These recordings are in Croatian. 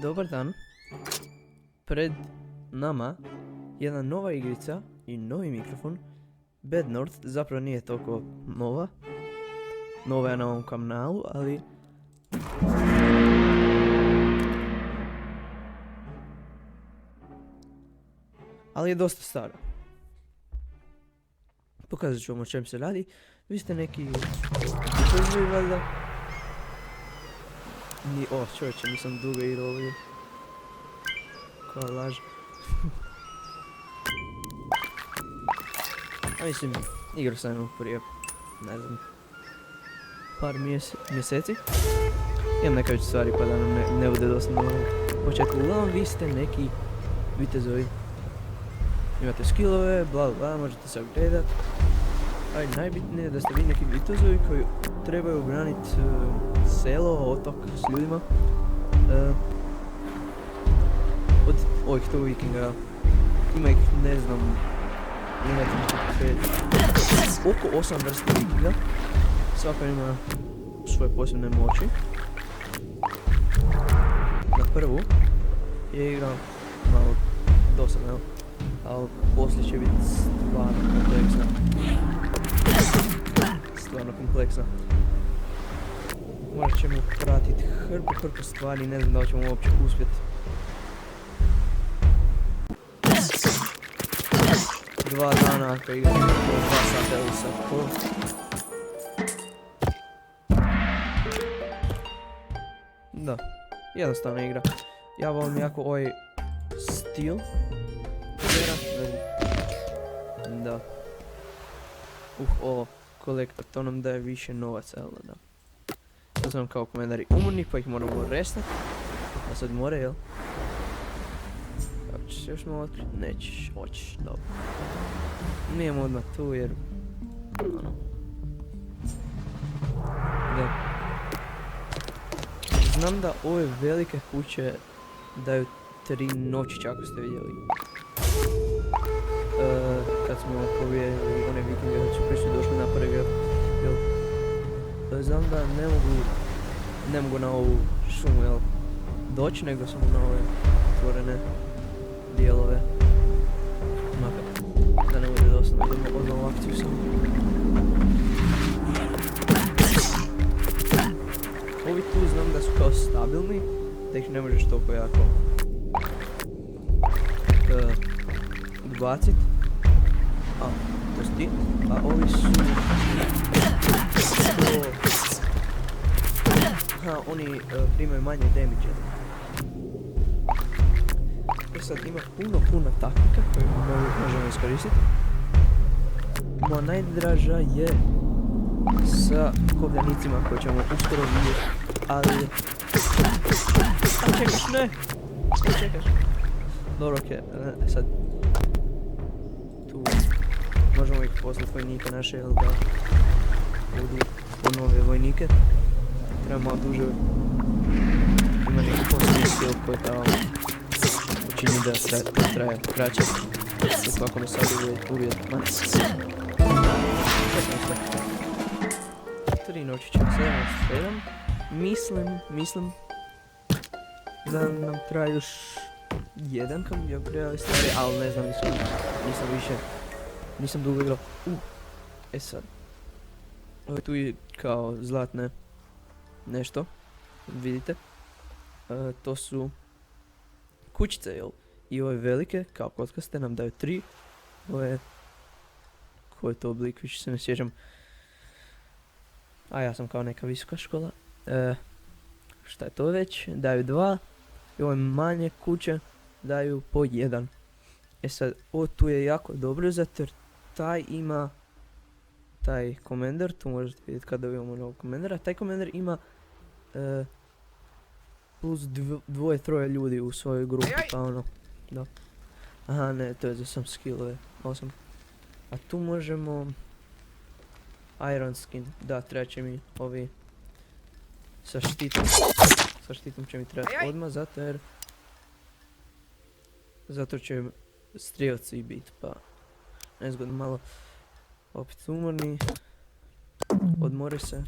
Dobar dan. Pred nama jedna nova igrica i novi mikrofon. Bad North zapravo nije toliko nova. Nova je na ovom kanalu, ali... ali je dosta stara. Pokazat ću vam o čem se radi. Vi ste neki... Čezvi valjda? Čovječe, nisam dugo igrao ovdje. Koja laž. A mislim, igrao sam jednom prije, ne znam, par mjeseci. Imam neke već stvari pa da nam ne bude dosta na početku. Uglavnom, vi ste neki vitezovi. Imate skillove, bla bla, možete se upgradat. Ali najbitnije je da ste vi neki vitezovi koji trebaju obraniti selo, otok s ljudima od ovih tu vikinga. Ima ih, ne znam, oko 8 vrsta vikinga. Svaka ima svoje posebne moći. Na prvu je igra malo dosadno, jel? Ali poslije će biti stvarno kompleksna. Morat ćemo pratiti hrpu stvari, ne znam da li ćemo uopće uspjeti. Dva dana ako igram, 2 sata ili sat pol. Da, jednostavna igra. Ja volim jako ovaj stil. Da. Ovo kolektor, to nam daje više novaca, jel da? To su nam kao komendari umorni, pa ih moramo restat. A sad more, jel? Kako ćeš se još malo otkriti? Nećeš, hoćeš, dobro. Nijemo odmah tu jer... ono... Da. Znam da ove velike kuće daju 3 noći, ako ste vidjeli. Kad smo pobijedili one vikinge, znači prvi su došli na prvi, jel? Znam da ne mogu na ovu šumu, jel, doći, nego samo na ove otvorene dijelove. Makar, da ne bude dosta, idemo odmah u akciju samo. Ovi tu znam da su kao stabilni, da ih ne možeš toliko jako odbacit. To si ti, a ovi su... oni primaju manje damage. Sad ima puno taktika koju možemo iskoristiti. Moja najdraža je sa kopljanicima koje ćemo uskoro vidjeti, ali... A čekaš, ne! Što čekaš? Dobro, okej, sad... Tu... možemo ih poslati vojnike naše, jel da... budu nove vojnike. Treba malo duže... ima neki posebni skill koji kao... učini da traje kraće. U svakome sad uvijek max. 3 noći će 7. Mislim da nam traje još jedan kad bi upgradeali stvari, ali ne znam, nisam dugo igrao. Sad. Ovo je tu i kao zlatne nešto, vidite. To su kućice, jel? I ove velike, kao kockaste, nam daju 3. Ove... koji je to oblik, više se ne sjećam. A ja sam kao neka visoka škola. Šta je to već? Daju 2. I ove manje kuće daju po 1. Sad, ovo tu je jako dobro, zato jer taj ima... taj komender, tu možete vidjeti kada imamo novog komendera. Taj komender ima... plus 2-3 ljudi u svojoj grupi, pa ono... da. Aha, ne, to je za sam skillove. 8. A tu možemo... Iron skin, da, treba će mi ovi... sa štitom. Sa štitom će mi trebati odmah, zato će strijelci biti, pa... nezgodno malo... opet umorni. Odmori se.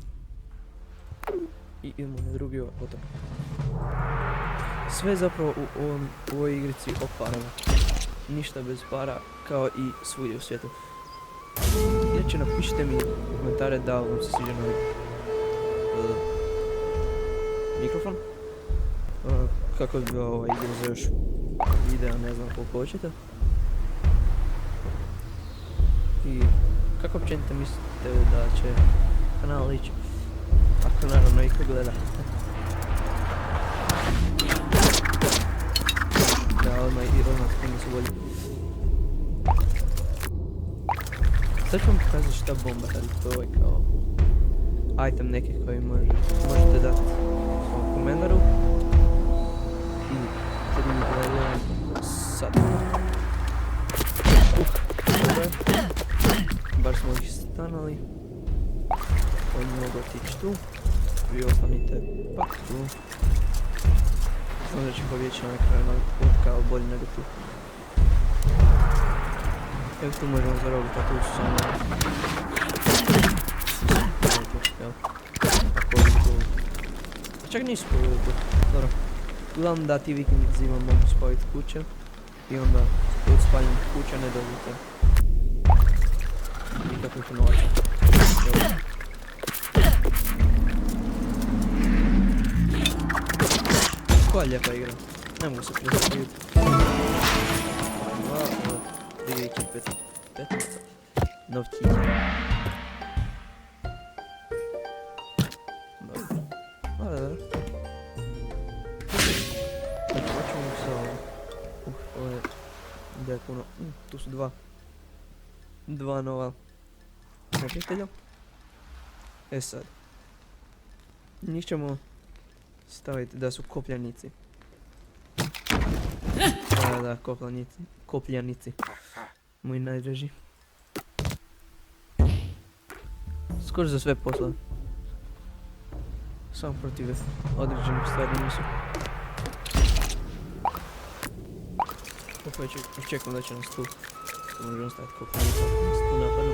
I idemo na drugi otok. Sve zapravo u ovoj igrici o parama. Ništa bez para, kao i svugdje u svijetu. Inače, napišite mi u komentare da vam se sviđa novi mikrofon. Kako bi ga igrao za još videa, ne znam koliko hoćete. I kako općenito mislite da će kanal ići? Ako naravno ih gleda. Da, odmah i odmah puno su bolji. Sad ću vam pokazati šta bomba radi, to je kao item neki koji možete dati svom komendaru. I 3 sad. Dobro. Bar smo ih stanali. Oni mogu otići tu. Vi ostanite pak tu. Znam da će pobjeći na kraju novog putka, ali bolje nego tu. Evo tu možemo zarobiti, a tu su samo... Čak nisu pobjeli tu. Dobro. Uglavnom da ti vikingzima mogu spaviti kuće. I onda od spaljenih kuća ne dobijete nikakvih novaca. Koja lijepa igra. Ne mogu se predstaviti. 2 viking 15. Novci. Dobro. Počnemo sa ovo. Ovo je... Gdje je puno... tu su dva nova neprijatelja. E sad. Njih ćemo staviti da su kopljanici. Da, kopljanici. Moji najdraži. Skoro za sve poslove. Samo protiv određenih stvari nisu. Opet čekam da će nas tu. Možemo staviti kopljanicu. Tu napadnu.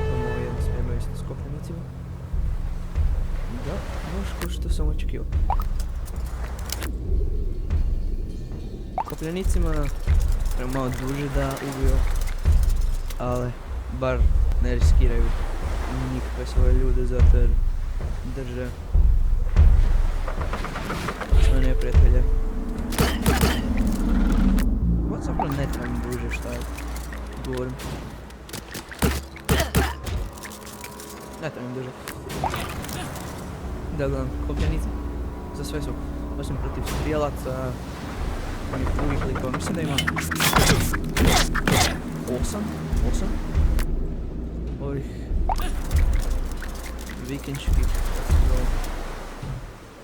Imamo jednu spremaju isto s kopljanicima. Da, baš ko što sam očekivao. Kopljanicima treba malo duže da ubiju, ali bar ne riskiraju nikakve svoje ljude zato jer drže svoje neprijatelje. Ovo zapravo ne trebam duže šta je govorim. Ne trebam duže. Da gledam, kopljanici za sve su, osim protiv strijelaca, onih drugih likova, mislim da ima 8 ovih vikinških,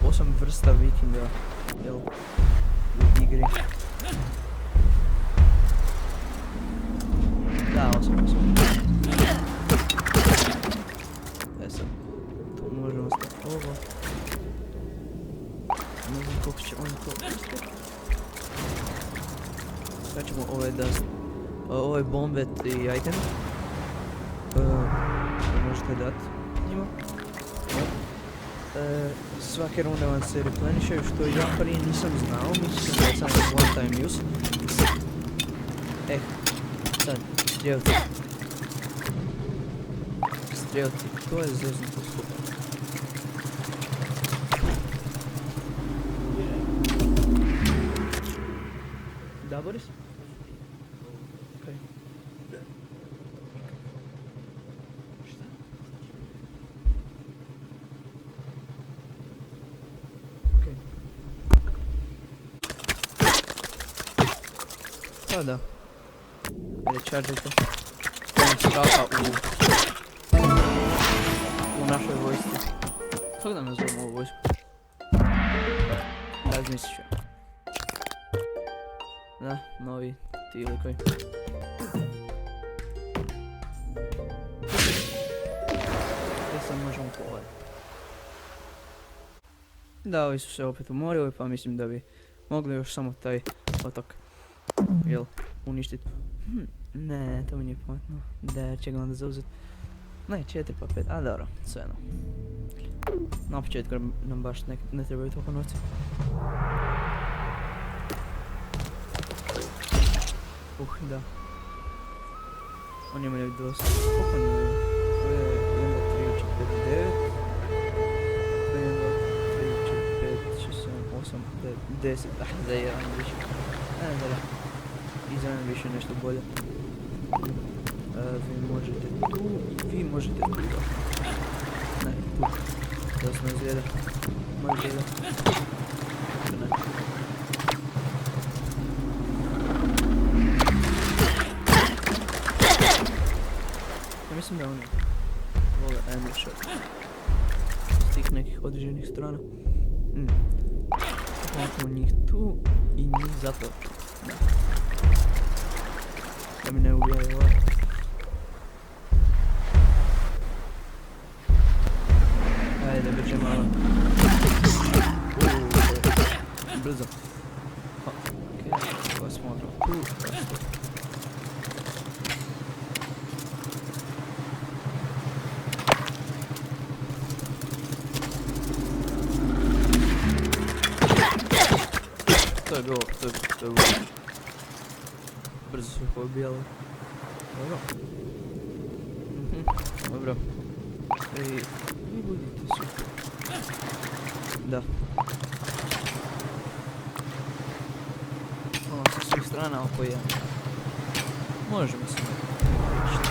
8 vrsta vikinga, jel, u igri. Da, 8. E sad, tu možemo staviti ovo. Ne znam koliko će oni to uspjeti. Sad ćemo ove bombe i item. Možete dati njima. Svake runde vam se replenishaju što ja prije nisam znao, mislim da je samo one time use. Sad, strijelci. Strijelci, to je zeznuto super. Da, Boris? Okej. Šta? Okej. Pa da. Ajde, chargeajte. Straha u našoj vojsci. Kako da nazovemo ovu vojsku? Razmislit ću. Da, novi ti likovi. I sad možemo plovati. Da, ovi su se opet umorili, pa mislim da bi mogli još samo taj otok, jel, uništiti. Ne, to mi nije pametno. Da, će ga onda zauzeti. Ne, 4 pa 5, a dobro, sve jedno. Na početku nam baš ne trebaju toliko novca. Da. Oni imaju dosta. Koliko oni imaju? To je 1, 2, 3, 4, 5, 9. 1, 2, 3, 4, 5, 6, 7, 8, 9, 10. Ah, za jedan više. Da. I za jedan više nešto bolje. Vi možete tu i vi možete tu. Ne, tu. Da se ne izgleda. Možete da. Ne. Ja mislim da oni vole ambushot s tih nekih određenih strana. Maknemo njih tu i njih zapravo. Da mi ne ubijaju ovaj. Ajde, brže malo. Brzo. Okej, ovo smotramo tu. To je bilo. Brzo su ih pobijali. Dobro. Dobro. I budite super. Da. Ono sa svih strana oko jedan. Možemo se nešto.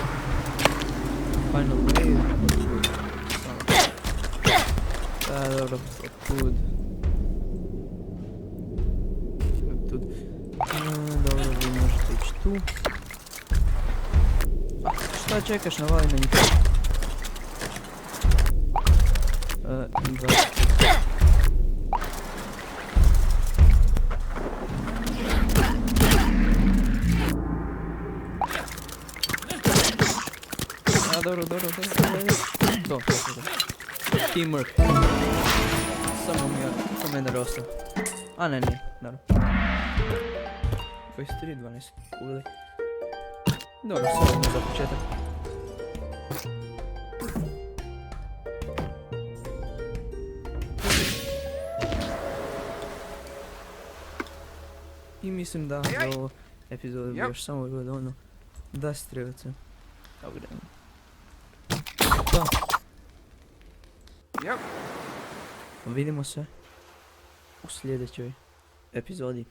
Final wave. Dobro, otkud. Dobro, vi možete ići tu. Šta čekaš, navali na njih? Dobro. To. Teamwork. Samo je narostao. A ne, nije, dobro. 23, 12, uvijek. Dobro, samo za početak. I mislim da za ovo epizodu bi još samo bilo ono da strelce. Evo gledamo. To. Vidimo se u sljedećoj epizodi.